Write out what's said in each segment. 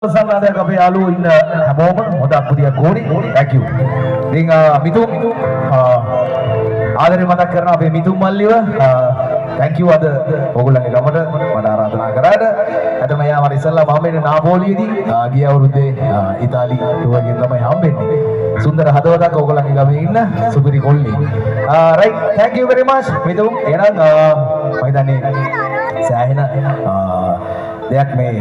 Sangat ada alu in hamoma moda pudia goni thank you dengan mitu ආදරේ මතක් කරන අපේ මිතුම් මල්ලිව thank you අද ඕගොල්ලන්ගේ ගමට මට ආරාධනා කරාට අතම යා මට ඉස්සල්ලා මම එන්නේ නාපෝලියේදී ගිය අවුරුද්දේ ඉතාලි ටුවර් එකෙන් තමයි හම්බෙන්නේ සුන්දර හදවතක් ඕගොල්ලන්ගේ ගමේ ඉන්න සුපිරි කොල්ලි right thank you very much මිතුම් එහෙනම් මම හිතන්නේ සෑහෙන දෙයක් මේ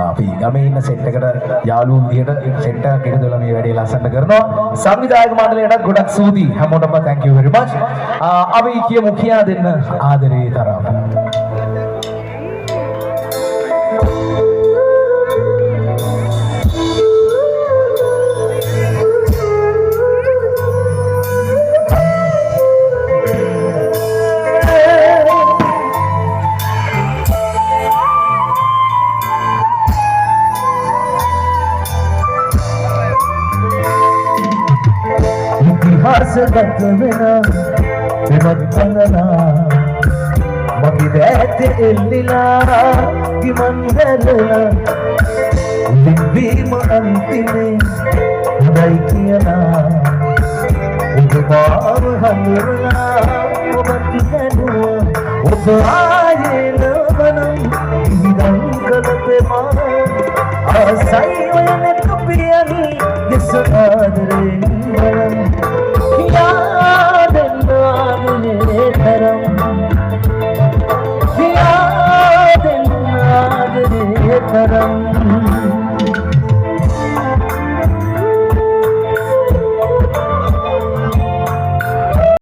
අපි ගමේ ඉන්න සෙට් එකට යාළුවෝ විදියට සෙට් එකක් එකතු වෙලා මේ වැඩේ ලස්සන කරනවා සංවිධායක මණ්ඩලයට ගොඩක් ස්තුතියි හැමෝටම thank you very much අපි කියමු කියා දෙන්න ආදරේ තරම් Harusgak vena, bimadana, magidete illila, gimanhelala, livima antime, uday kiyana, udumar hamurla, ubatihanu, udayena banam, idam kalpe ma, asai vayane kapiyani, yesadare.